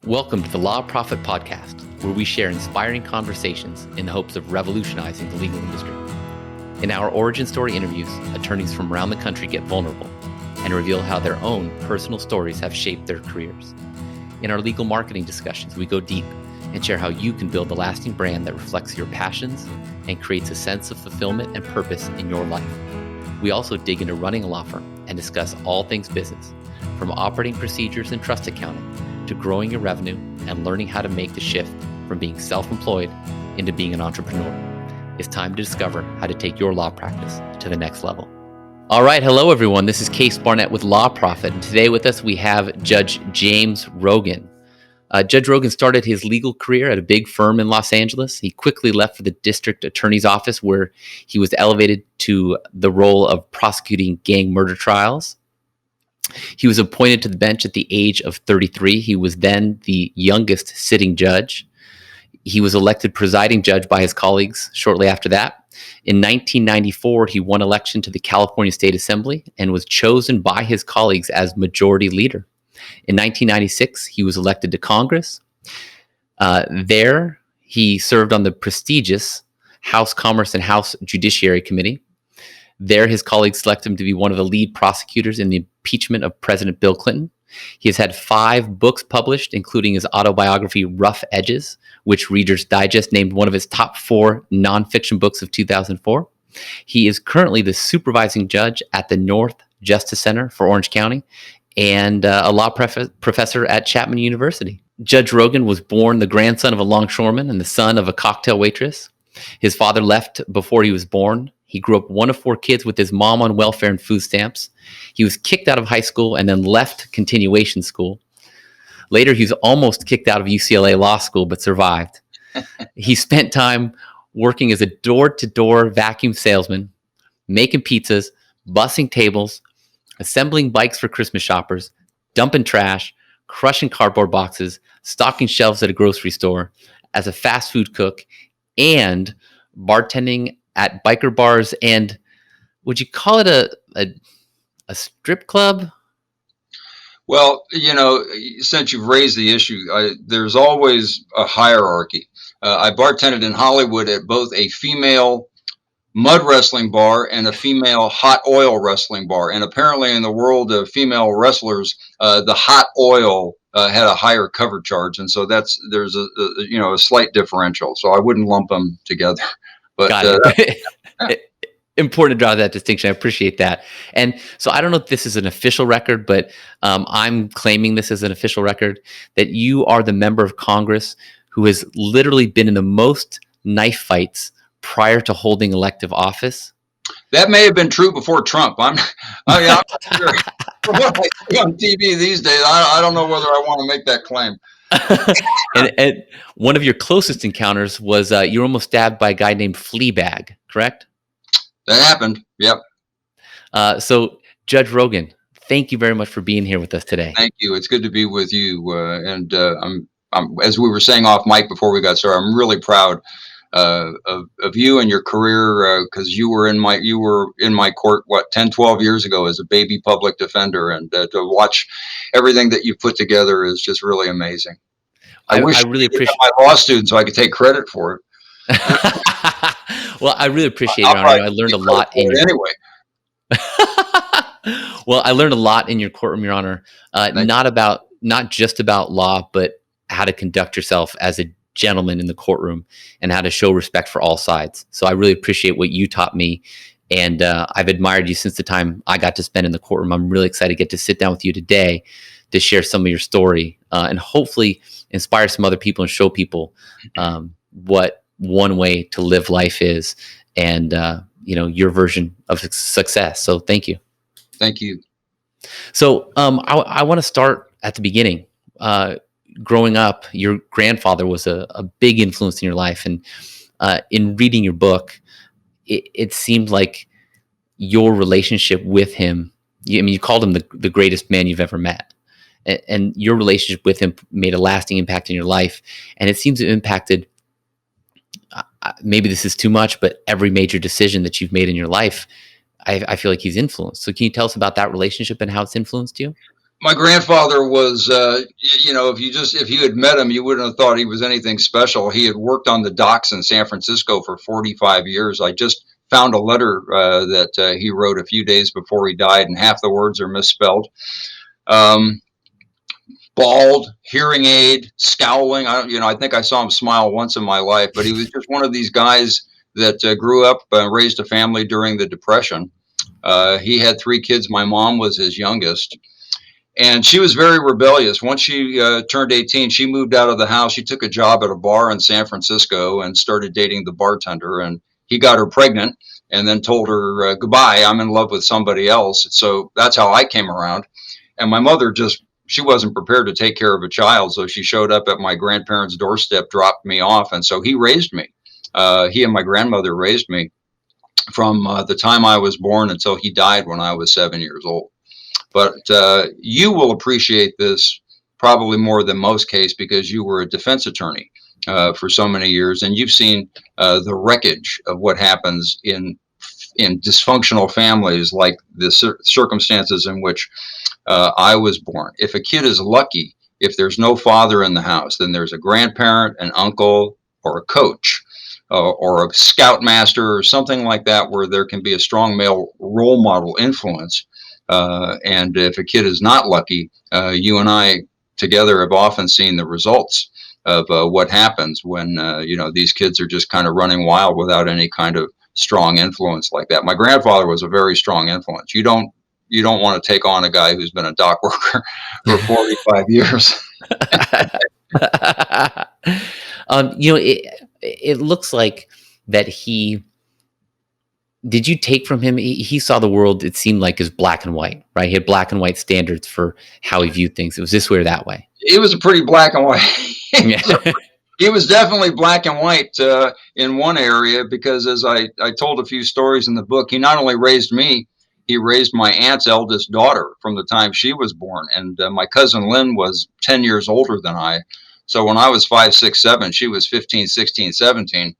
Welcome to the Law Prophet Podcast, where we share inspiring conversations in the hopes of revolutionizing the legal industry. In our origin story interviews, attorneys from around the country get vulnerable and reveal how their own personal stories have shaped their careers. In our legal marketing discussions, we go deep and share how you can build a lasting brand that reflects your passions and creates a sense of fulfillment and purpose in your life. We also dig into running a law firm and discuss all things business, from operating procedures and trust accounting to growing your revenue and learning how to make the shift from being self-employed into being an entrepreneur. It's time to discover how to take your law practice to the next level. All right. Hello, everyone. This is Case Barnett with Law Prophet. And today with us, we have Judge James Rogan. Judge Rogan started his legal career at a big firm in Los Angeles. He quickly left for the district attorney's office, where he was elevated to the role of prosecuting gang murder trials. He was appointed to the bench at the age of 33. He was then the youngest sitting judge. He was elected presiding judge by his colleagues shortly after that. In 1994, he won election to the California State Assembly and was chosen by his colleagues as majority leader. In 1996, he was elected to Congress. There, he served on the prestigious House Commerce and House Judiciary Committee. There, his colleagues selected him to be one of the lead prosecutors in the impeachment of President Bill Clinton. He has had 5 books published, including his autobiography, Rough Edges, which Reader's Digest named one of his top 4 nonfiction books of 2004. He is currently the supervising judge at the North Justice Center for Orange County and a law professor at Chapman University. Judge Rogan was born the grandson of a longshoreman and the son of a cocktail waitress. His father left before he was born. He grew up one of 4 kids with his mom on welfare and food stamps. He was kicked out of high school and then left continuation school. Later, he was almost kicked out of UCLA Law School, but survived. He spent time working as a door-to-door vacuum salesman, making pizzas, bussing tables, assembling bikes for Christmas shoppers, dumping trash, crushing cardboard boxes, stocking shelves at a grocery store, as a fast food cook, and bartending at biker bars. And would you call it a strip club? Well, since you've raised the issue, there's always a hierarchy. I bartended in Hollywood at both a female mud wrestling bar and a female hot oil wrestling bar. And apparently in the world of female wrestlers, the hot oil had a higher cover charge. And so there's a slight differential. So I wouldn't lump them together. But Got it. Important to draw that distinction. I appreciate that. And so I don't know if this is an official record, but I'm claiming this as an official record, that you are the member of Congress who has literally been in the most knife fights prior to holding elective office. That may have been true before Trump. I'm not sure. From what I see on TV these days, I don't know whether I want to make that claim. and one of your closest encounters was you were almost stabbed by a guy named Fleabag, correct? That happened. Yep. So Judge Rogan, thank you very much for being here with us today. Thank you. It's good to be with you. And I'm, as we were saying off mic before we got started, I'm really proud of you and your career, because you were in my court 10, 12 years ago as a baby public defender, and to watch everything that you put together is just really amazing. I wish I really appreciate my law student so I could take credit for it. Well, I really appreciate it, Your Honor. I learned a lot anyway. Well, I learned a lot in your courtroom, Your Honor. Not just about law, but how to conduct yourself as a gentleman in the courtroom and how to show respect for all sides. So I really appreciate what you taught me, and I've admired you since the time I got to spend in the courtroom. I'm really excited to get to sit down with you today to share some of your story and hopefully inspire some other people and show people what one way to live life is, and your version of success. So thank you. Thank you. So I want to start at the beginning. Growing up, your grandfather was a big influence in your life, and in reading your book, it seemed like your relationship with him. You called him the greatest man you've ever met, and your relationship with him made a lasting impact in your life. And it seems to have impacted, maybe this is too much, but every major decision that you've made in your life, I feel like he's influenced. So can you tell us about that relationship and how it's influenced you? My grandfather was, if you had met him, you wouldn't have thought he was anything special. He had worked on the docks in San Francisco for 45 years. I just found a letter that he wrote a few days before he died, and half the words are misspelled. Um, Bald, hearing aid, scowling. I think I saw him smile once in my life, but he was just one of these guys that grew up, raised a family during the Depression. He had three kids. My mom was his youngest. And she was very rebellious. Once she turned 18, she moved out of the house. She took a job at a bar in San Francisco and started dating the bartender. And he got her pregnant and then told her, goodbye, I'm in love with somebody else. So that's how I came around. And my mother she wasn't prepared to take care of a child. So she showed up at my grandparents' doorstep, dropped me off. And so he raised me. He and my grandmother raised me from the time I was born until he died when I was 7 years old. But you will appreciate this probably more than most, Case, because you were a defense attorney for so many years, and you've seen the wreckage of what happens in dysfunctional families, like the circumstances in which I was born. If a kid is lucky, if there's no father in the house, then there's a grandparent, an uncle, or a coach. Or a scoutmaster or something like that, where there can be a strong male role model influence. And if a kid is not lucky, you and I together have often seen the results of what happens when these kids are just kind of running wild without any kind of strong influence like that. My grandfather was a very strong influence. You don't want to take on a guy who's been a dock worker for 45 years. It looks like that did you take from him? He saw the world, it seemed like, as black and white, right? He had black and white standards for how he viewed things. It was this way or that way. It was a pretty black and white. Yeah. He was definitely black and white in one area, because as I told a few stories in the book, he not only raised me, he raised my aunt's eldest daughter from the time she was born. And my cousin Lynn was 10 years older than I. So when I was 5, 6, 7, she was 15, 16, 17.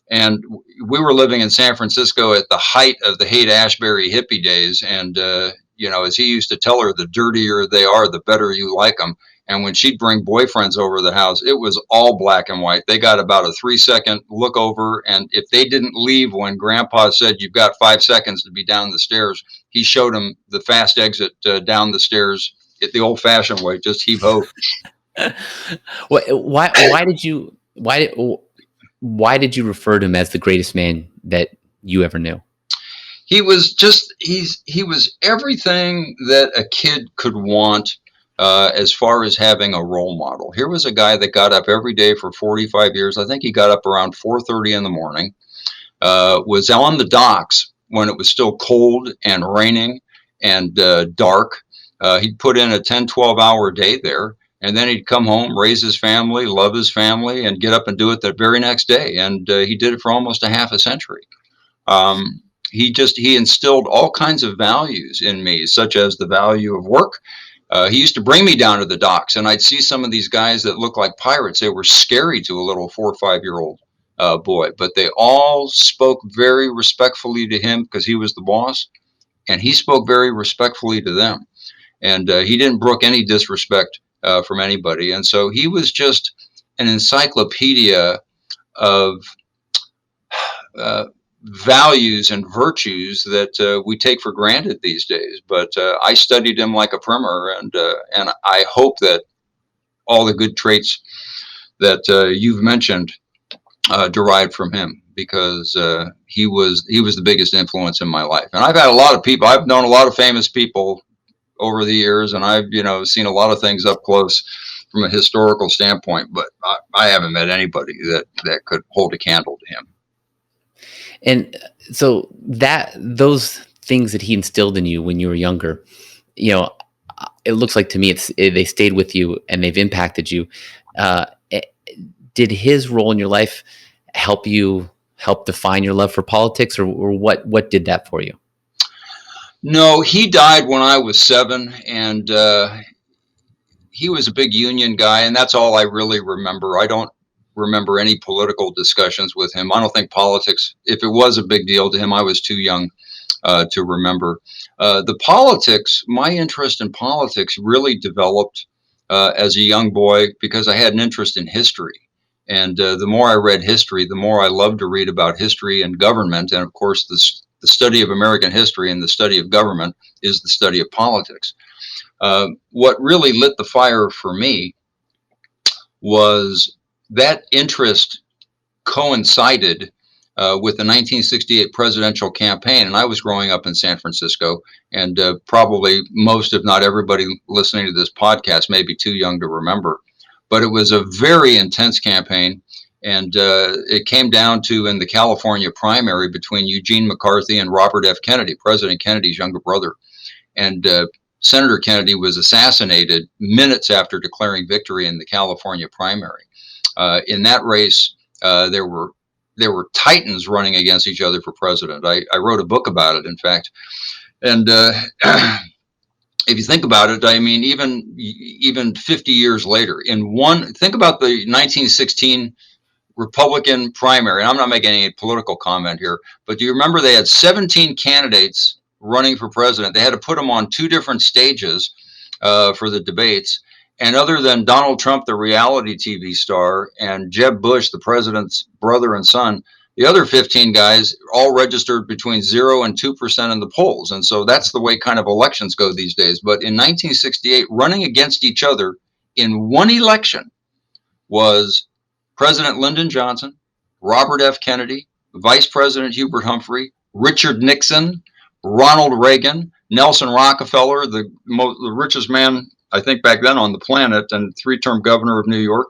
And we were living in San Francisco at the height of the Haight-Ashbury hippie days. And, as he used to tell her, the dirtier they are, the better you like them. And when she'd bring boyfriends over the house, it was all black and white. They got about a 3-second look over. And if they didn't leave when grandpa said, you've got 5 seconds to be down the stairs, he showed them the fast exit down the stairs the old fashioned way, just heave ho. Why did you refer to him as the greatest man that you ever knew? He was he was everything that a kid could want as far as having a role model. Here was a guy that got up every day for 45 years. I think he got up around 4:30 in the morning, was on the docks when it was still cold and raining and dark. He'd put in a 10, 12-hour day there. And then he'd come home, raise his family, love his family, and get up and do it the very next day. And he did it for almost a half a century. He instilled all kinds of values in me, such as the value of work. He used to bring me down to the docks, and I'd see some of these guys that looked like pirates. They were scary to a little 4 or 5-year-old boy, but they all spoke very respectfully to him because he was the boss, and he spoke very respectfully to them. And he didn't brook any disrespect from anybody. And so he was just an encyclopedia of values and virtues that we take for granted these days. But I studied him like a primer, and I hope that all the good traits that you've mentioned derived from him, because he was the biggest influence in my life. And I've had a lot of people. I've known a lot of famous people over the years, and I've seen a lot of things up close from a historical standpoint, but I haven't met anybody that could hold a candle to him. And so those things that he instilled in you when you were younger, it looks like to me they stayed with you and they've impacted you. Did his role in your life help define your love for politics, or what did that for you? No, he died when I was 7, and he was a big union guy, and that's all I really remember. I don't remember any political discussions with him. I don't think politics, if it was a big deal to him, I was too young to remember. The politics, my interest in politics really developed as a young boy because I had an interest in history. And the more I read history, the more I loved to read about history and government. And of course, the study of American history and the study of government is the study of politics. What really lit the fire for me was that interest coincided with the 1968 presidential campaign. And I was growing up in San Francisco, and probably most, if not everybody listening to this podcast, may be too young to remember. But it was a very intense campaign. And it came down to in the California primary between Eugene McCarthy and Robert F. Kennedy, President Kennedy's younger brother. And Senator Kennedy was assassinated minutes after declaring victory in the California primary. In that race, there were titans running against each other for president. I wrote a book about it, in fact. And if you think about it, I mean, even 50 years later, think about the 1916 Republican primary. And I'm not making any political comment here, but do you remember they had 17 candidates running for president? They had to put them on two different stages for the debates. And other than Donald Trump, the reality TV star, and Jeb Bush, the president's brother and son, the other 15 guys all registered between 0 and 2% in the polls. And so that's the way kind of elections go these days. But in 1968, running against each other in one election was President Lyndon Johnson, Robert F. Kennedy, Vice President Hubert Humphrey, Richard Nixon, Ronald Reagan, Nelson Rockefeller, the richest man, I think, back then on the planet, and three-term governor of New York,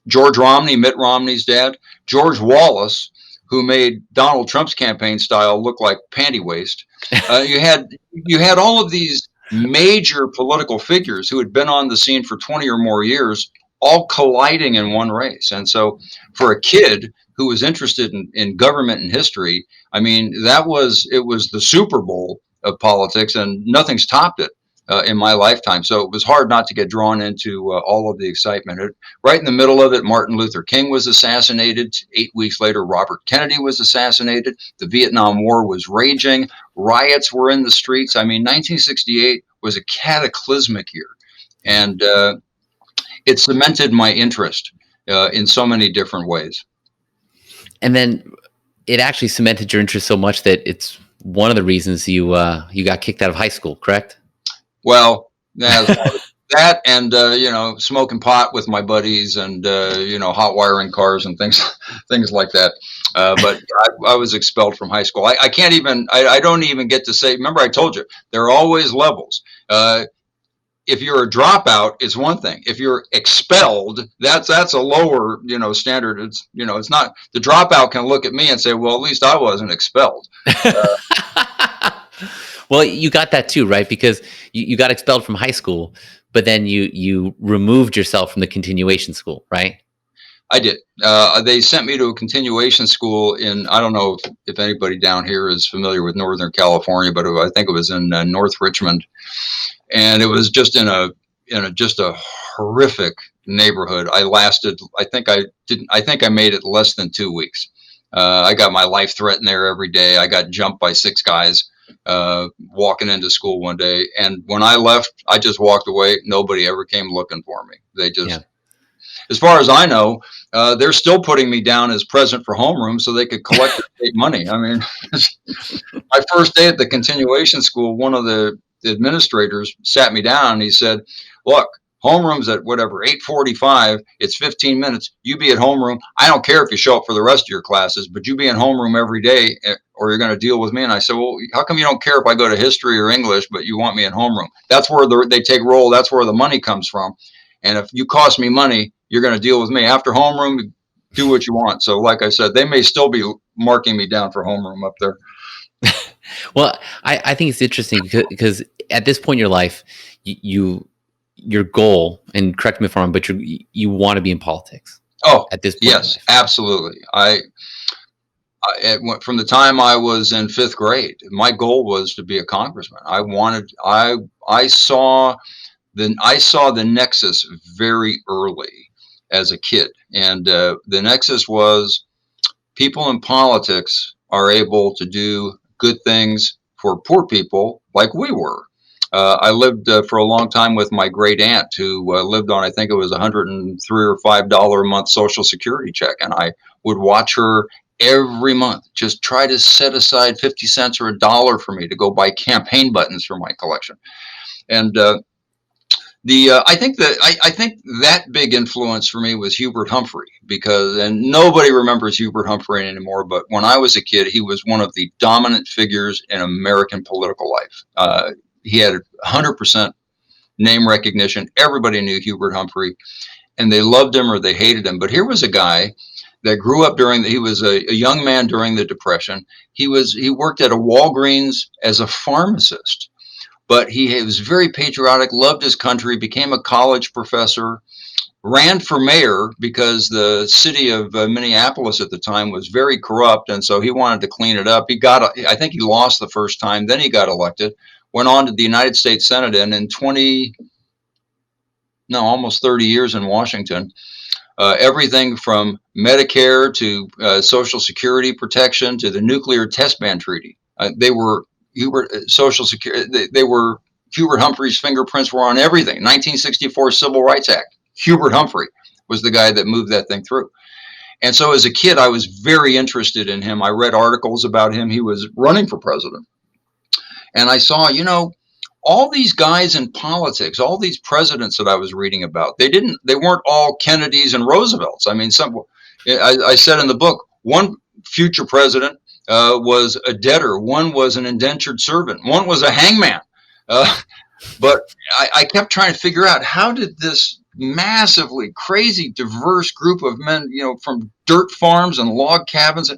George Romney, Mitt Romney's dad, George Wallace, who made Donald Trump's campaign style look like panty waist. You had all of these major political figures who had been on the scene for 20 or more years, all colliding in one race. And so for a kid who was interested in government and history, I mean, it was the Super Bowl of politics, and nothing's topped it in my lifetime. So it was hard not to get drawn into all of the excitement. Right in the middle of it, Martin Luther King was assassinated. 8 weeks later, Robert Kennedy was assassinated. The Vietnam War was raging. Riots were in the streets. I mean, 1968 was a cataclysmic year. And it cemented my interest in so many different ways. And then it actually cemented your interest so much that it's one of the reasons you got kicked out of high school, correct? Well, that and smoking pot with my buddies, and hot wiring cars and things like that. But I was expelled from high school. I can't even. I don't even get to say. Remember, I told you there are always levels. If you're a dropout, it's one thing. If you're expelled, that's a lower, standard. It's not, the dropout can look at me and say, well, at least I wasn't expelled. Well, you got that too, right? Because you got expelled from high school, but then you removed yourself from the continuation school, right? I did. They sent me to a continuation school I don't know if anybody down here is familiar with Northern California, but I think it was in North Richmond. And it was just in a horrific neighborhood. I think I made it less than 2 weeks. I got my life threatened there every day. I got jumped by 6 guys walking into school one day. And when I left, I just walked away. Nobody ever came looking for me. They just, as far as I know, they're still putting me down as present for homeroom so they could collect state money. I mean, my first day at the continuation school, one of the administrators sat me down and he said, look, homeroom's at whatever, 8:45. It's 15 minutes. You be at homeroom. I don't care if you show up for the rest of your classes, but you be in homeroom every day or you're going to deal with me. And I said, well, how come you don't care if I go to history or English, but you want me in homeroom? That's where they take roll. That's where the money comes from. And if you cost me money, you're going to deal with me. After homeroom, do what you want. So like I said, they may still be marking me down for homeroom up there. Well, I think it's interesting because at this point in your life, your goal, and correct me if I'm wrong, but you want to be in politics. Oh, at this point. Yes, absolutely. From the time I was in 5th grade, my goal was to be a congressman. I saw the nexus very early as a kid, and the nexus was people in politics are able to do good things for poor people like we were. I lived for a long time with my great aunt who lived on, I think it was $103 or $5 a month Social Security check. And I would watch her every month just try to set aside 50 cents or $1 for me to go buy campaign buttons for my collection. And I think that big influence for me was Hubert Humphrey, because, and nobody remembers Hubert Humphrey anymore, but when I was a kid, he was one of the dominant figures in American political life. He had 100% name recognition. Everybody knew Hubert Humphrey, and they loved him or they hated him. But here was a guy that grew up he was a young man during the Depression. He worked at a Walgreens as a pharmacist, but he was very patriotic, loved his country, became a college professor, ran for mayor because the city of Minneapolis at the time was very corrupt, and so he wanted to clean it up. I think he lost the first time, then he got elected, went on to the United States Senate, and in almost 30 years in Washington, everything from Medicare to Social Security protection to the nuclear test ban treaty. Social Security. They were Hubert Humphrey's fingerprints were on everything. 1964 Civil Rights Act. Hubert Humphrey was the guy that moved that thing through. And so as a kid, I was very interested in him. I read articles about him. He was running for president. And I saw, all these guys in politics, all these presidents that I was reading about, they weren't all Kennedys and Roosevelts. I mean, I said in the book, one future president was a debtor, one was an indentured servant, one was a hangman. But I kept trying to figure out, how did this massively crazy, diverse group of men, from dirt farms and log cabins,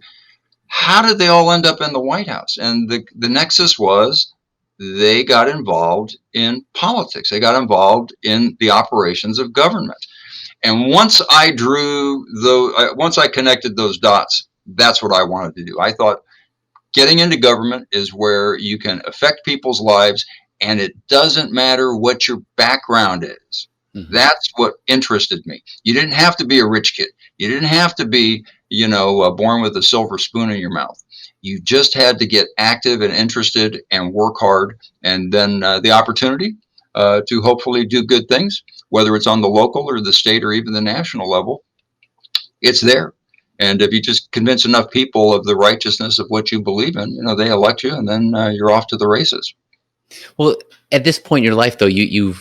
how did they all end up in the White House? And the nexus was they got involved in politics. They got involved in the operations of government. And once I connected those dots, that's what I wanted to do. I thought getting into government is where you can affect people's lives, and it doesn't matter what your background is. Mm-hmm. That's what interested me. You didn't have to be a rich kid. You didn't have to be, born with a silver spoon in your mouth. You just had to get active and interested and work hard, and then the opportunity to hopefully do good things, whether it's on the local or the state or even the national level, it's there. And if you just convince enough people of the righteousness of what you believe in, they elect you, and then you're off to the races. Well, at this point in your life, though, you're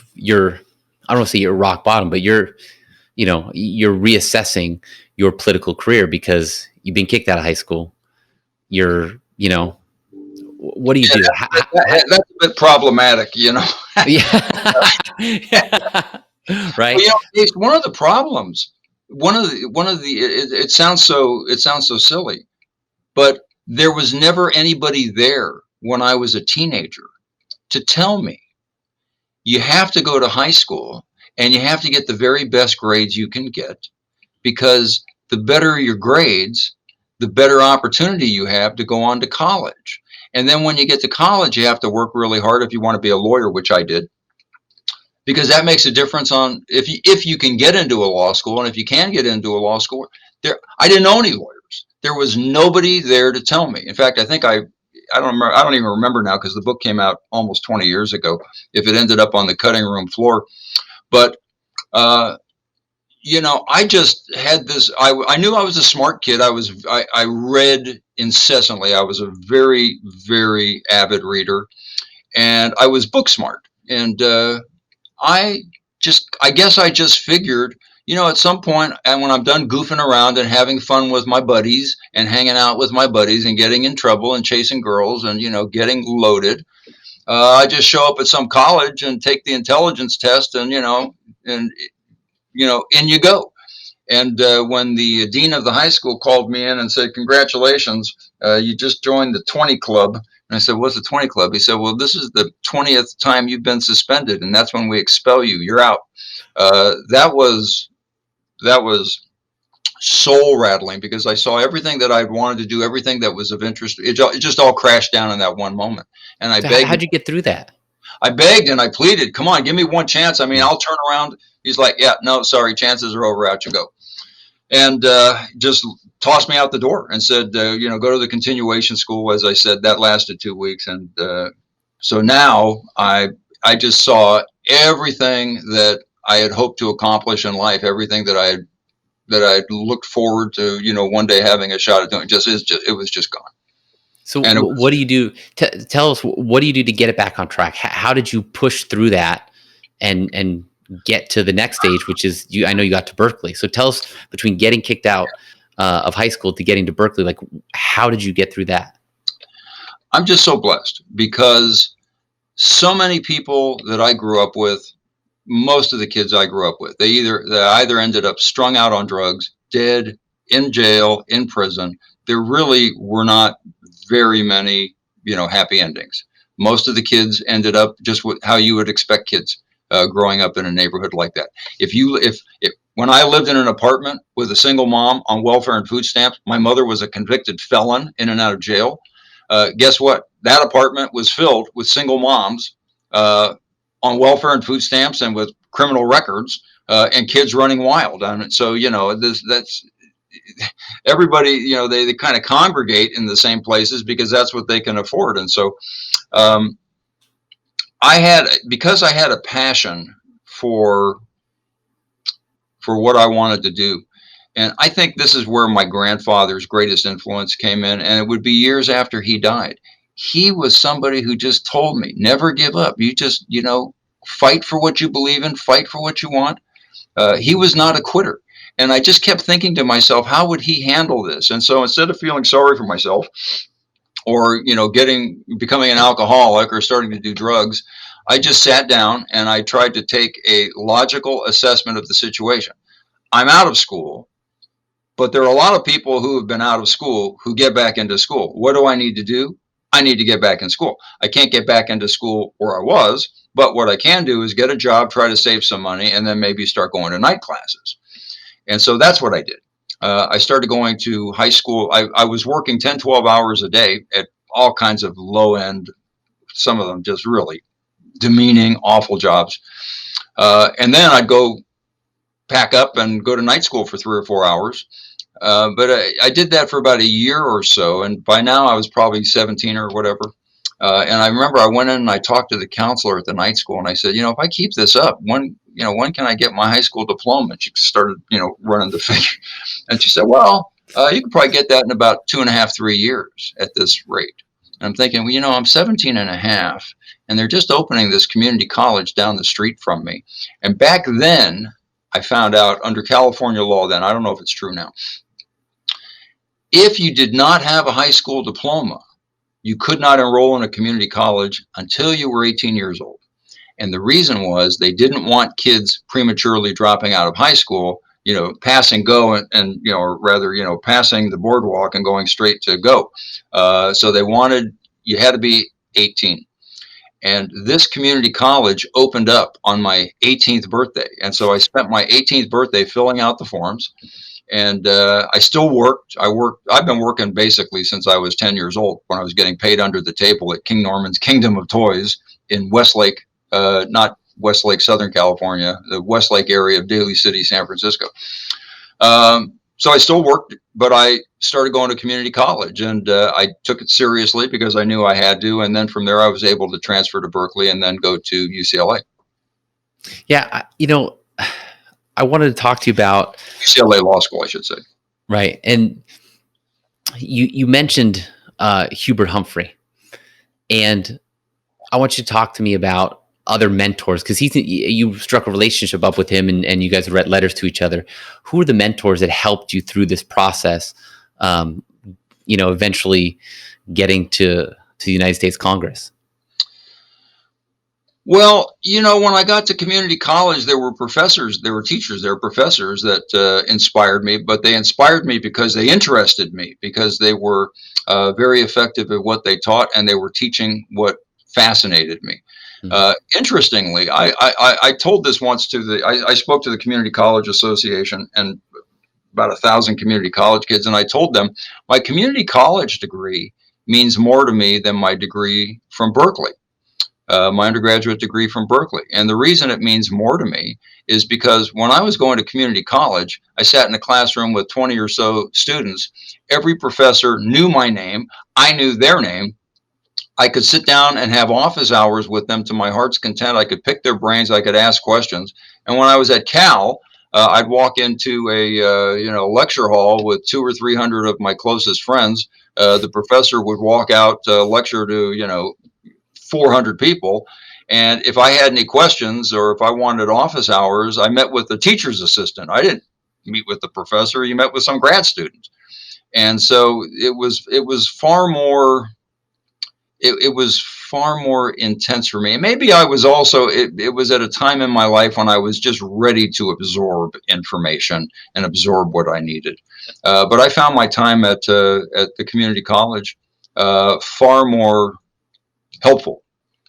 I don't want to say you're rock bottom, but you're reassessing your political career because you've been kicked out of high school. What do you do? That's a bit problematic, Yeah. Right. Well, it's one of the problems. It sounds so silly, but there was never anybody there when I was a teenager to tell me, you have to go to high school and you have to get the very best grades you can get, because the better your grades, the better opportunity you have to go on to college. And then when you get to college, you have to work really hard if you want to be a lawyer, which I did, because that makes a difference on if you can get into a law school. And if you can get into a law school, I didn't know any lawyers. There was nobody there to tell me. In fact, I think I don't remember. I don't even remember now, because the book came out almost 20 years ago, if it ended up on the cutting room floor. But I just had this. I knew I was a smart kid. I read incessantly. I was a very, very avid reader, and I was book smart. And I guess I just figured, at some point, and when I'm done goofing around and having fun with my buddies and hanging out with my buddies and getting in trouble and chasing girls and, getting loaded, I just show up at some college and take the intelligence test, and, in you go. And when the dean of the high school called me in and said, "Congratulations, you just joined the 20 club." And I said, "What's the 20 club?" He said, "Well, this is the 20th time you've been suspended, and that's when we expel you. You're out." That was soul rattling, because I saw everything that I'd wanted to do, everything that was of interest. It just all crashed down in that one moment. And I begged. How'd you get through that? I begged and I pleaded, "Come on, give me one chance. I mean, I'll turn around." He's like, "Yeah, no, sorry, chances are over. Out you go." and just tossed me out the door and said, go to the continuation school. As I said, that lasted 2 weeks, and so now I just saw everything that I had hoped to accomplish in life, everything that I looked forward to, one day having a shot at doing. It was just gone. So And what do you do? Tell us, what do you do to get it back on track? How did you push through that and get to the next stage, which is I know you got to Berkeley. So tell us, between getting kicked out of high school to getting to Berkeley, like, how did you get through that? I'm just so blessed because so many people that I grew up with, most of the kids I grew up with, they either ended up strung out on drugs, dead, in jail, in prison. There really were not very many, happy endings. Most of the kids ended up just with how you would expect kids growing up in a neighborhood like that. If when I lived in an apartment with a single mom on welfare and food stamps, my mother was a convicted felon in and out of jail. Guess what? That apartment was filled with single moms on welfare and food stamps and with criminal records and kids running wild. And so, that's everybody, they kind of congregate in the same places because that's what they can afford. And so um, because I had a passion for what I wanted to do. And I think this is where my grandfather's greatest influence came in. And it would be years after he died. He was somebody who just told me, never give up. You just, fight for what you believe in, fight for what you want. He was not a quitter. And I just kept thinking to myself, how would he handle this? And so instead of feeling sorry for myself or, becoming an alcoholic or starting to do drugs, I just sat down and I tried to take a logical assessment of the situation. I'm out of school, but there are a lot of people who have been out of school who get back into school. What do I need to do? I need to get back in school. I can't get back into school where I was, but what I can do is get a job, try to save some money, and then maybe start going to night classes. And so that's what I did. I started going to high school. I was working 10, 12 hours a day at all kinds of low end, some of them just really demeaning, awful jobs. And then I'd go pack up and go to night school for 3 or 4 hours. But I did that for about a year or so, and by now I was probably 17 or whatever. And I remember I went in and I talked to the counselor at the night school, and I said, if I keep this up, when can I get my high school diploma? And she started, running the figure, and she said, well, you could probably get that in about 2.5, 3 years at this rate. And I'm thinking, well, I'm 17 and a half, and they're just opening this community college down the street from me. And back then, I found out under California law then, I don't know if it's true now, if you did not have a high school diploma, you could not enroll in a community college until you were 18 years old. And the reason was they didn't want kids prematurely dropping out of high school, passing go or rather, passing the boardwalk and going straight to go. So they wanted, you had to be 18. And this community college opened up on my 18th birthday. And so I spent my 18th birthday filling out the forms. And I still worked. I've been working basically since I was 10 years old, when I was getting paid under the table at King Norman's Kingdom of Toys in Westlake, not Westlake, Southern California, the Westlake area of Daly City, San Francisco. So I still worked, but I started going to community college, and I took it seriously because I knew I had to. And then from there, I was able to transfer to Berkeley and then go to UCLA. Yeah, I wanted to talk to you about UCLA Law School, I should say. Right. And you mentioned Hubert Humphrey, and I want you to talk to me about other mentors, because you struck a relationship up with him, and you guys read letters to each other. Who are the mentors that helped you through this process? Eventually getting to the United States Congress. Well, when I got to community college, there were professors, there were teachers, there were professors that inspired me, but they inspired me because they interested me, because they were very effective at what they taught, and they were teaching what fascinated me. Interestingly, I told this once I spoke to the Community College Association and about 1,000 community college kids, and I told them my community college degree means more to me than my degree from Berkeley. my undergraduate degree from Berkeley. And the reason it means more to me is because when I was going to community college, I sat in a classroom with 20 or so students. Every professor knew my name. I knew their name. I could sit down and have office hours with them to my heart's content. I could pick their brains. I could ask questions. And when I was at Cal, I'd walk into a lecture hall with 200 or 300 of my closest friends. The professor would walk out lecture to 400 people. And if I had any questions or if I wanted office hours, I met with the teacher's assistant. I didn't meet with the professor. You met with some grad students. And so it was far more it was far more intense for me. And maybe I was also, it was at a time in my life when I was just ready to absorb information and absorb what I needed. But I found my time at the community college far more helpful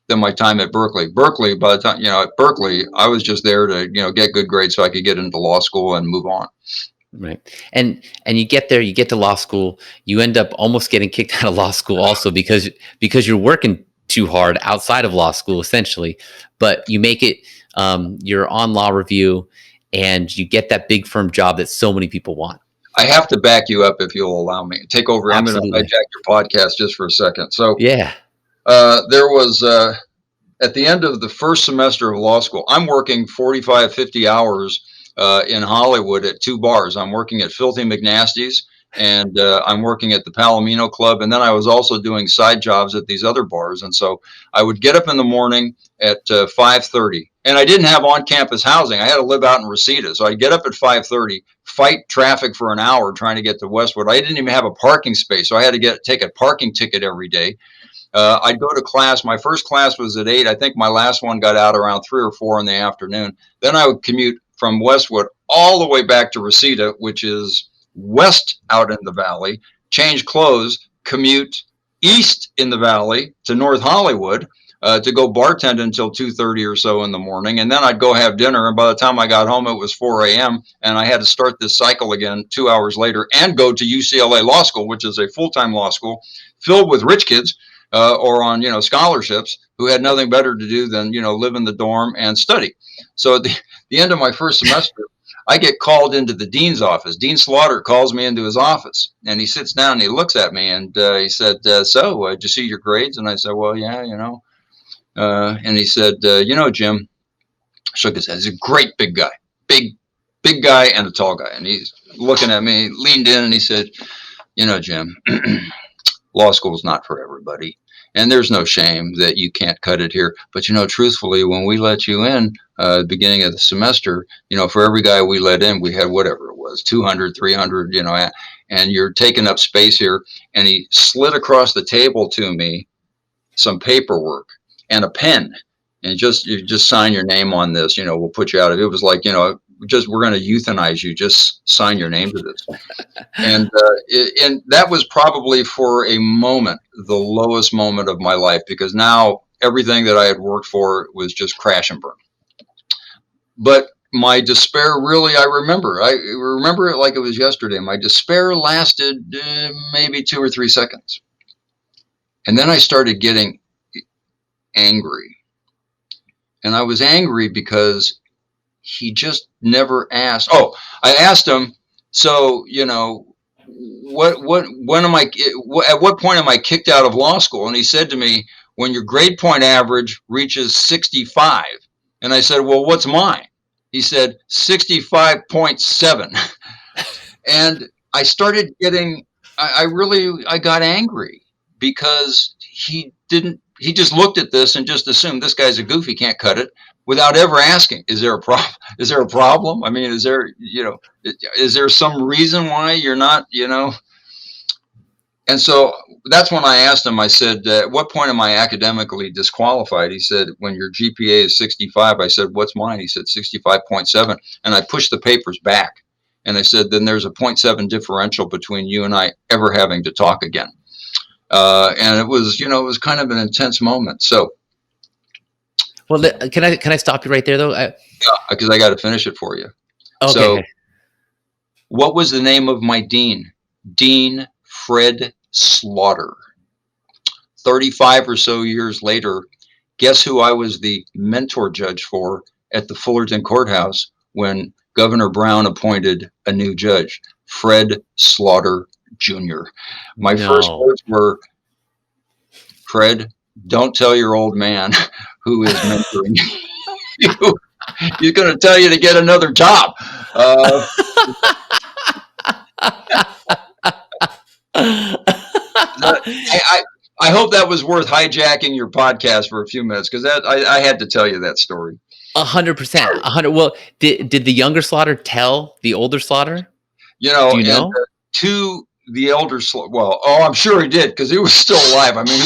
than my time at Berkeley. Berkeley, by the time, at Berkeley, I was just there to, get good grades so I could get into law school and move on. Right. And you get there, you get to law school, you end up almost getting kicked out of law school also because you're working too hard outside of law school, essentially. But you make it, you're on law review, and you get that big firm job that so many people want. I have to back you up if you'll allow me. Take over. Absolutely. I'm going to hijack your podcast just for a second. So yeah, there was at the end of the first semester of law school, I'm working 45, 50 hours in Hollywood at two bars. I'm working at Filthy McNasty's, and I'm working at the Palomino Club. And then I was also doing side jobs at these other bars. And so I would get up in the morning at 5:30, and I didn't have on-campus housing. I had to live out in Reseda. So I'd get up at 5:30, fight traffic for an hour trying to get to Westwood. I didn't even have a parking space, so I had to take a parking ticket every day. I'd go to class. My first class was at 8. I think my last one got out around 3 or 4 in the afternoon. Then I would commute from Westwood all the way back to Reseda, which is west out in the valley, change clothes, commute east in the valley to North Hollywood to go bartend until 2:30 or so in the morning. And then I'd go have dinner. And by the time I got home, it was 4 a.m. And I had to start this cycle again 2 hours later and go to UCLA Law School, which is a full-time law school filled with rich kids or on, scholarships who had nothing better to do than, live in the dorm and study. So at the end of my first semester, I get called into the dean's office. Dean Slaughter calls me into his office, and he sits down and he looks at me, and he said, so did you see your grades? And I said, well, yeah, and he said, Jim, shook his head. He's a great big guy, big guy and a tall guy. And he's looking at me, leaned in, and he said, Jim, law school is not for everybody. And there's no shame that you can't cut it here. But, truthfully, when we let you in at the beginning of the semester, for every guy we let in, we had whatever it was, 200, 300, and you're taking up space here. And he slid across the table to me some paperwork and a pen. And you just sign your name on this, we'll put you out of it. It was like, we're going to euthanize you. Just sign your name to this. And that was probably for a moment the lowest moment of my life, because now everything that I had worked for was just crash and burn. But my despair, really, I remember it like it was yesterday. My despair lasted maybe 2 or 3 seconds. And then I started getting angry. And I was angry because he just never asked. Oh, I asked him, so, at what point am I kicked out of law school? And he said to me, when your grade point average reaches 65. And I said, well, what's mine? He said 65.7. And I started getting, I got angry because he just looked at this and just assumed this guy's a goof, he can't cut it, without ever asking, is there a problem? Is there a problem? I mean, is there some reason why you're not, And so that's when I asked him, I said, at what point am I academically disqualified? He said, when your GPA is 65. I said, what's mine? He said 65.7. And I pushed the papers back. And I said, then there's a 0.7 differential between you and I ever having to talk again. And it was kind of an intense moment. So, well, can I stop you right there though? Yeah, because I got to finish it for you. Okay. So, what was the name of my dean? Dean Fred Slaughter. 35 or so years later, Guess who I was the mentor judge for at the Fullerton Courthouse when Governor Brown appointed a new judge? Fred Slaughter Jr. My first No. words were, Fred, don't tell your old man who is mentoring you. He's going to tell you to get another job. I, I hope that was worth hijacking your podcast for a few minutes, because I had to tell you that story. 100%. 100. Well, did the younger Slaughter tell the older Slaughter? You know, Do you know? and to the elder, well, oh, I'm sure he did, because he was still alive. I mean,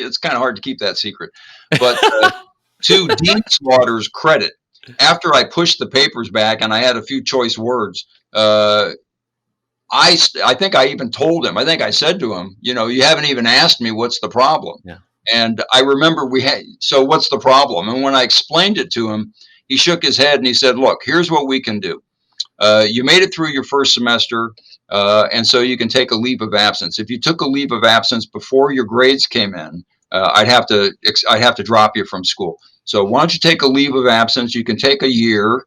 it's kind of hard to keep that secret. But to Dean Slaughter's credit, after I pushed the papers back and I had a few choice words, I think I even told him, I think I said to him, you know, you haven't even asked me what's the problem. Yeah. And I remember so what's the problem? And when I explained it to him, he shook his head and he said, look, here's what we can do. You made it through your first semester, and so you can take a leave of absence. If you took a leave of absence before your grades came in, I'd have to drop you from school. So why don't you take a leave of absence? You can take a year,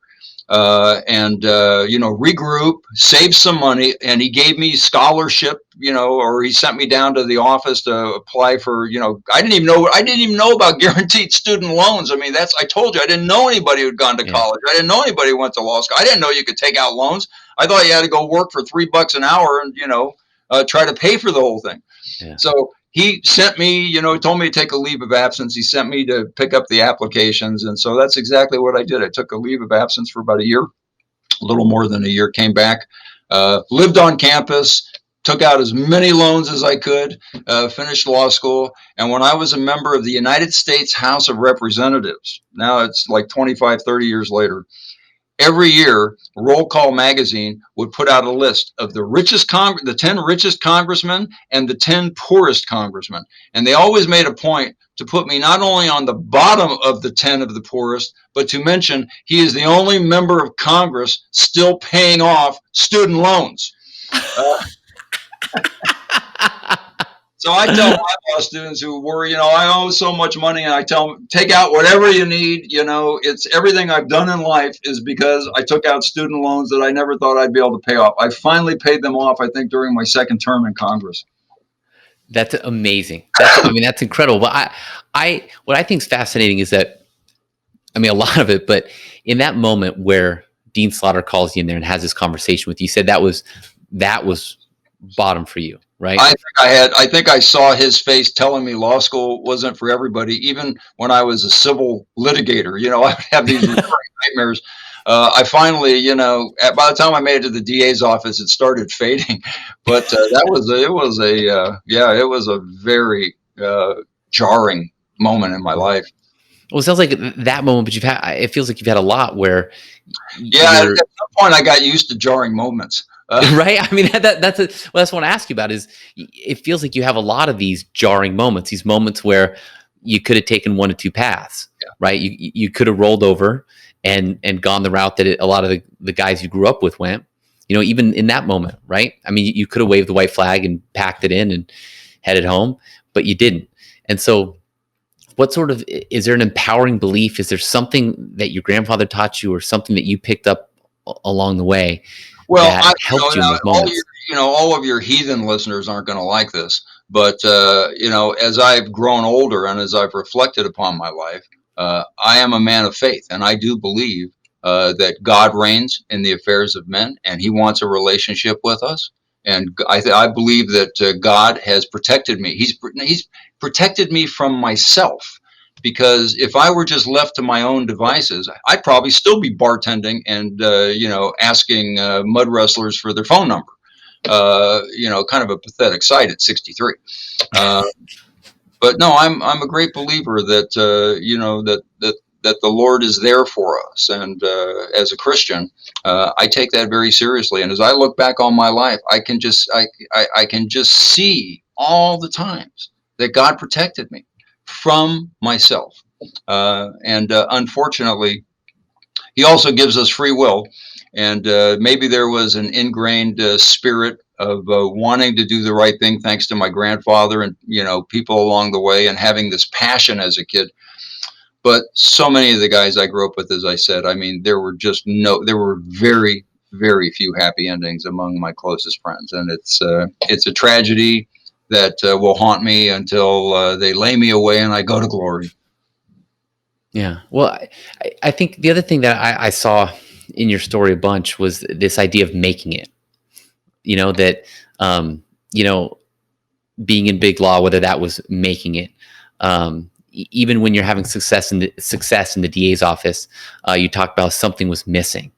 and regroup, save some money. And he gave me scholarship, or he sent me down to the office to apply for, I didn't even know about guaranteed student loans. I mean, I told you, I didn't know anybody who'd gone to college. I didn't know anybody who went to law school. I didn't know you could take out loans. I thought you had to go work for $3 an hour and, try to pay for the whole thing. Yeah. So he sent me, he told me to take a leave of absence. He sent me to pick up the applications. And so that's exactly what I did. I took a leave of absence for about a year, a little more than a year, came back, lived on campus, took out as many loans as I could, finished law school. And when I was a member of the United States House of Representatives, now it's like 25, 30 years later, every year, Roll Call magazine would put out a list of the 10 richest congressmen and the 10 poorest congressmen. And they always made a point to put me not only on the bottom of the 10 of the poorest, but to mention he is the only member of Congress still paying off student loans. So I tell my law students who worry, I owe so much money, and I tell them, take out whatever you need. It's everything I've done in life is because I took out student loans that I never thought I'd be able to pay off. I finally paid them off, I think, during my second term in Congress. That's amazing. That's incredible. But what I think is fascinating is that, a lot of it, but in that moment where Dean Slaughter calls you in there and has this conversation with you, you said that was bottom for you, right? I think I saw his face telling me law school wasn't for everybody. Even when I was a civil litigator, I would have these nightmares. I finally, by the time I made it to the DA's office, it started fading. But it was a very jarring moment in my life. Well, it sounds like that moment, but it feels like you've had a lot where. Yeah, at some point I got used to jarring moments. Right. That's what I want to ask you about is it feels like you have a lot of these jarring moments, these moments where you could have taken one of two paths, right? You could have rolled over and gone the route that a lot of the guys you grew up with went, even in that moment, right? You could have waved the white flag and packed it in and headed home, but you didn't. And so is there an empowering belief? Is there something that your grandfather taught you or something that you picked up along the way? Well, helped you in those moments. All of your heathen listeners aren't going to like this, but as I've grown older and as I've reflected upon my life, I am a man of faith, and I do believe that God reigns in the affairs of men, and He wants a relationship with us. And I believe that God has protected me. He's protected me from myself. Because if I were just left to my own devices, I'd probably still be bartending and, asking mud wrestlers for their phone number. Kind of a pathetic sight at 63. But no, I'm a great believer that, that the Lord is there for us. And as a Christian, I take that very seriously. And as I look back on my life, I can just see all the times that God protected me from myself. And unfortunately, He also gives us free will. And maybe there was an ingrained spirit of wanting to do the right thing, thanks to my grandfather and, people along the way, and having this passion as a kid. But so many of the guys I grew up with, as I said, I mean, there were very, very few happy endings among my closest friends. And it's a tragedy that will haunt me until they lay me away and I go to glory. Yeah. Well, I think the other thing that I saw in your story a bunch was this idea of making it, that, you know, being in big law, whether that was making it, even when you're having success in the DA's office, you talked about something was missing.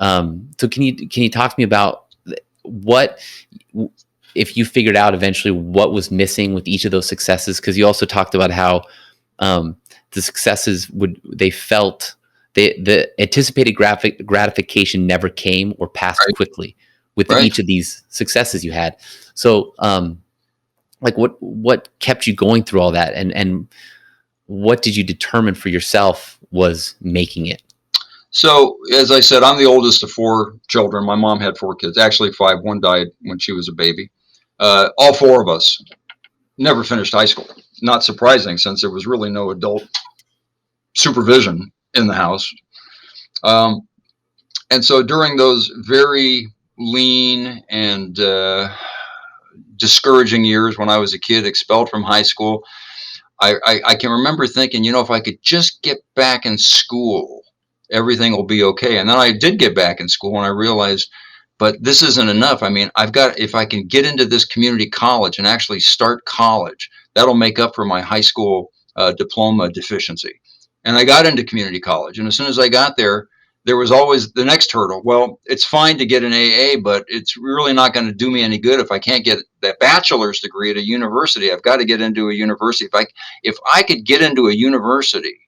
So can you talk to me about what, if you figured out eventually what was missing with each of those successes? Because you also talked about how the successes they felt the anticipated gratification never came or passed Right. quickly with Right. each of these successes you had. So, like what kept you going through all that, and what did you determine for yourself was making it? So, as I said, I'm the oldest of four children. My mom had four kids, actually five. One died when she was a baby. All four of us never finished high school. Not surprising, since there was really no adult supervision in the house. Um, and so during those very lean and discouraging years when I was a kid, expelled from high school, I can remember thinking, if I could just get back in school, everything will be okay. And then I did get back in school and I realized, but this isn't enough. I mean, if I can get into this community college and actually start college, that'll make up for my high school diploma deficiency. And I got into community college. And as soon as I got there, there was always the next hurdle. Well, it's fine to get an AA, but it's really not going to do me any good if I can't get that bachelor's degree at a university. I've got to get into a university. If I could get into a university,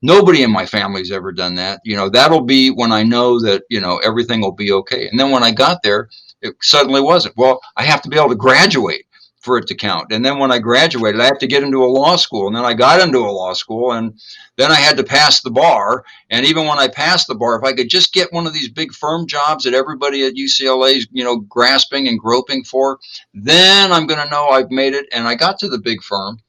nobody in my family's ever done that. That'll be when I know that, everything will be okay. And then when I got there, it suddenly wasn't. Well, I have to be able to graduate for it to count. And then when I graduated, I have to get into a law school. And then I got into a law school, and then I had to pass the bar. And even when I passed the bar, if I could just get one of these big firm jobs that everybody at UCLA is, grasping and groping for, then I'm going to know I've made it. And I got to the big firm.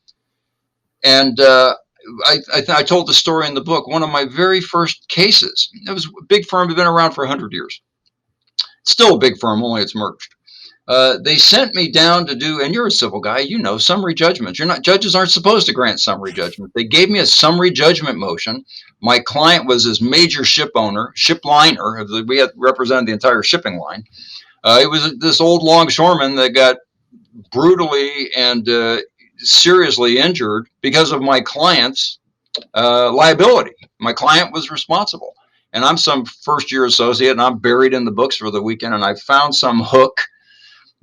And I told the story in the book. One of my very first cases, it was a big firm, had been around for 100 years. It's still a big firm, only it's merged. They sent me down to do, and you're a civil guy, summary judgments. Judges aren't supposed to grant summary judgment. They gave me a summary judgment motion. My client was this major ship liner. We had represented the entire shipping line. It was this old longshoreman that got brutally and seriously injured because of my client's liability. My client was responsible. And I'm some first year associate, and I'm buried in the books for the weekend, and I found some hook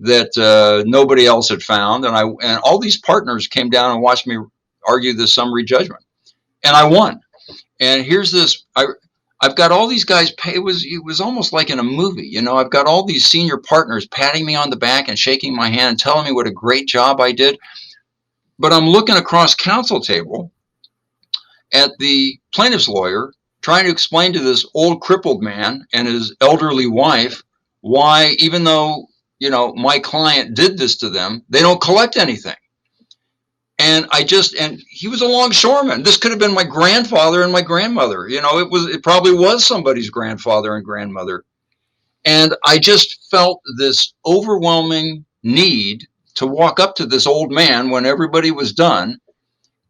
that nobody else had found. And all these partners came down and watched me argue this summary judgment. And I won. And here's this, I've got all these guys it was almost like in a movie. I've got all these senior partners patting me on the back and shaking my hand and telling me what a great job I did. But I'm looking across counsel table at the plaintiff's lawyer trying to explain to this old crippled man and his elderly wife why, even though, my client did this to them, they don't collect anything. And he was a longshoreman. This could have been my grandfather and my grandmother. It probably was somebody's grandfather and grandmother. And I just felt this overwhelming need to walk up to this old man when everybody was done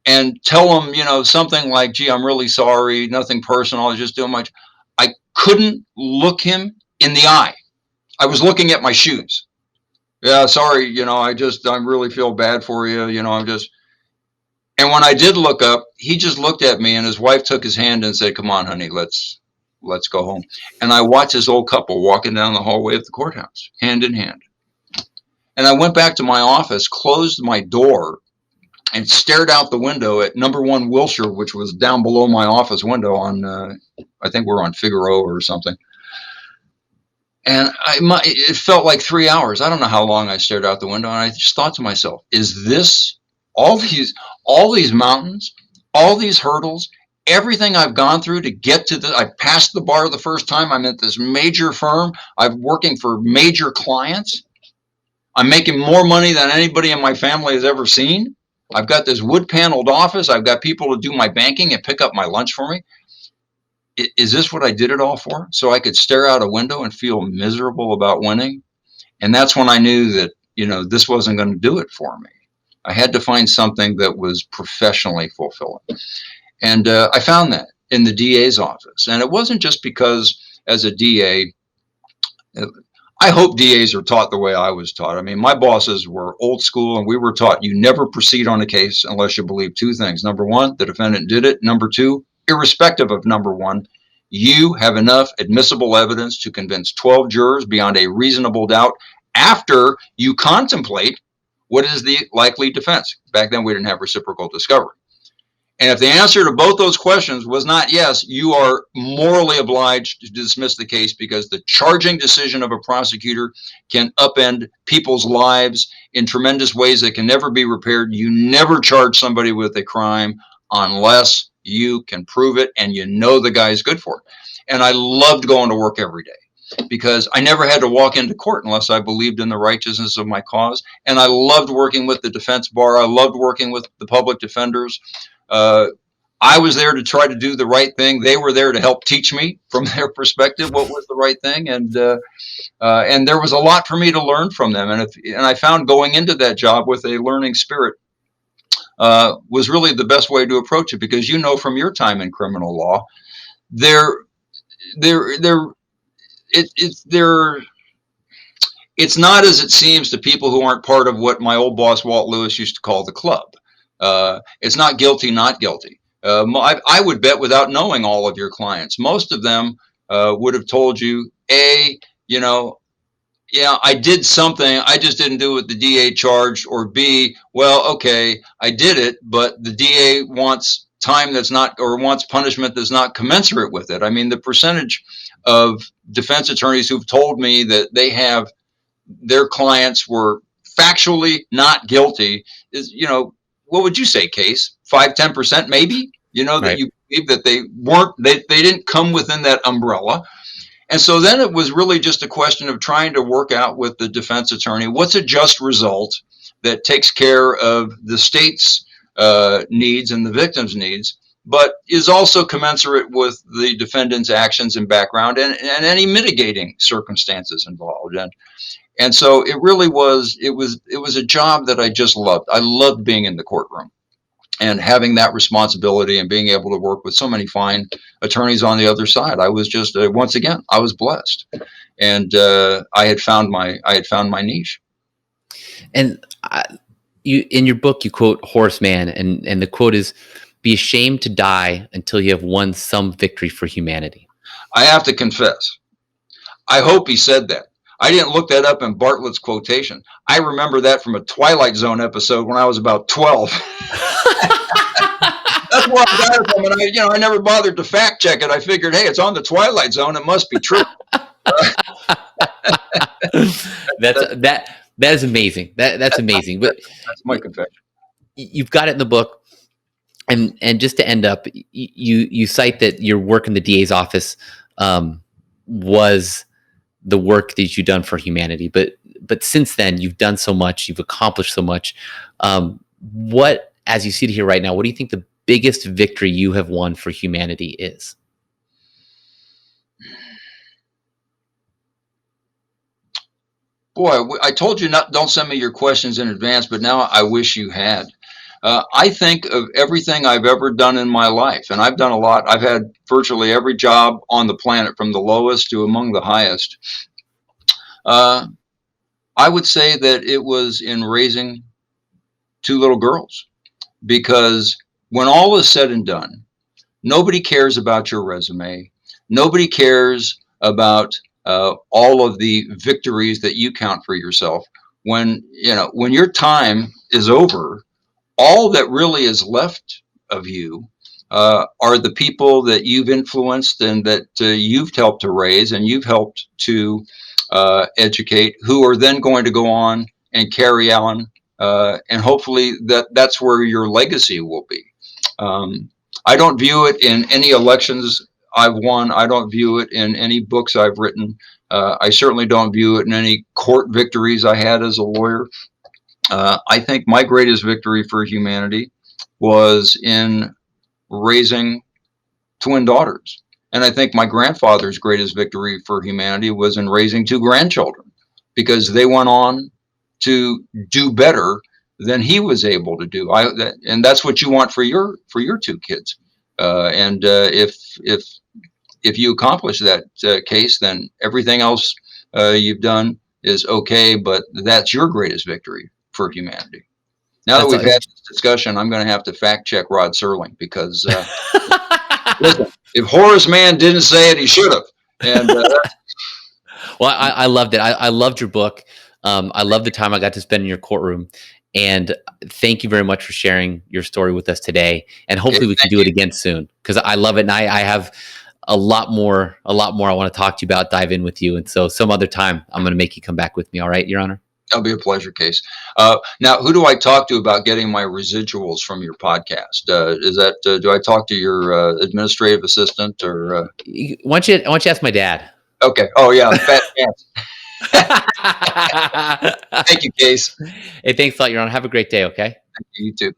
and tell him, something like, gee, I'm really sorry, nothing personal, I was just doing much. I couldn't look him in the eye. I was looking at my shoes. Yeah, sorry, I really feel bad for you, and when I did look up, he just looked at me, and his wife took his hand and said, come on, honey, let's go home. And I watched this old couple walking down the hallway of the courthouse, hand in hand. And I went back to my office, closed my door, and stared out the window at number 1 Wilshire, which was down below my office window on, I think we're on Figueroa or something. And it felt like 3 hours. I don't know how long I stared out the window. And I just thought to myself, is this all these mountains, all these hurdles, everything I've gone through to get to I passed the bar the first time. I'm at this major firm. I'm working for major clients. I'm making more money than anybody in my family has ever seen. I've got this wood paneled office. I've got people to do my banking and pick up my lunch for me. Is this what I did it all for? So I could stare out a window and feel miserable about winning? And that's when I knew that, this wasn't going to do it for me. I had to find something that was professionally fulfilling. And I found that in the DA's office. And it wasn't just because as a DA, I hope DAs are taught the way I was taught. I mean, my bosses were old school, and we were taught you never proceed on a case unless you believe two things. Number one, the defendant did it. Number two, irrespective of number one, you have enough admissible evidence to convince 12 jurors beyond a reasonable doubt after you contemplate what is the likely defense. Back then, we didn't have reciprocal discovery. And if the answer to both those questions was not yes, you are morally obliged to dismiss the case, because the charging decision of a prosecutor can upend people's lives in tremendous ways that can never be repaired. You never charge somebody with a crime unless you can prove it and the guy's good for it. And I loved going to work every day, because I never had to walk into court unless I believed in the righteousness of my cause. And I loved working with the defense bar. I loved working with the public defenders. I was there to try to do the right thing. They were there to help teach me from their perspective what was the right thing. And there was a lot for me to learn from them. And I found going into that job with a learning spirit was really the best way to approach it, because from your time in criminal law, it's not as it seems to people who aren't part of what my old boss Walt Lewis used to call the club. It's not guilty, not guilty. I would bet, without knowing all of your clients, most of them would have told you, I did something, I just didn't do what the DA charged, or B, well, okay, I did it, but the DA wants time that's not, or wants punishment that's not commensurate with it. I mean, the percentage of defense attorneys who've told me that their clients were factually not guilty is, what would you say, Case? 5-10% maybe, that right. You believe that they didn't come within that umbrella. And so then it was really just a question of trying to work out with the defense attorney, what's a just result that takes care of the state's needs and the victim's needs, but is also commensurate with the defendant's actions and background and any mitigating circumstances involved. And so it really was, it was a job that I just loved. I loved being in the courtroom and having that responsibility and being able to work with so many fine attorneys on the other side. I was just, once again, I was blessed, and I had found my niche. And you, in your book, you quote Horace Mann, and the quote is, "Be ashamed to die until you have won some victory for humanity." I have to confess, I hope he said that. I didn't look that up in Bartlett's quotation. I remember that from a Twilight Zone episode when I was about 12. That's where I got it from, and I never bothered to fact check it. I figured, hey, it's on the Twilight Zone; it must be true. That is amazing. That's amazing. But that's my confession. You've got it in the book, and just to end up, you cite that your work in the DA's office was the work that you've done for humanity. But since then, you've done so much, you've accomplished so much. What, as you see it here right now, what do you think the biggest victory you have won for humanity is? Boy, I told you don't send me your questions in advance, but now I wish you had. I think of everything I've ever done in my life, and I've done a lot. I've had virtually every job on the planet, from the lowest to among the highest. I would say that it was in raising 2 little girls, because when all is said and done, nobody cares about your resume. Nobody cares about all of the victories that you count for yourself. When your time is over, all that really is left of you are the people that you've influenced and that you've helped to raise and you've helped to educate, who are then going to go on and carry on, and hopefully that's where your legacy will be. I don't view it in any elections I've won. I don't view it in any books I've written. I certainly don't view it in any court victories I had as a lawyer. I think my greatest victory for humanity was in raising twin daughters. And I think my grandfather's greatest victory for humanity was in raising two grandchildren, because they went on to do better than he was able to do. And that's what you want for your two kids. And if you accomplish that case, then everything else you've done is okay. But that's your greatest victory for humanity. Now that That's we've had this discussion, I'm going to have to fact check Rod Serling, because listen, if Horace Mann didn't say it, he should have. And well, I loved it. I loved your book. I love the time I got to spend in your courtroom. And thank you very much for sharing your story with us today. And hopefully we can do it again soon, because I love it. And I have a lot more I want to talk to you about, dive in with you. And so some other time, I'm going to make you come back with me. All right, Your Honor? that'll be a pleasure, Case. Now, who do I talk to about getting my residuals from your podcast? Do I talk to your administrative assistant, or? Why don't you ask my dad? Okay. Oh yeah, fat chance. Thank you, Case. Hey, thanks a lot, Your Honor. Have a great day. Okay. You too.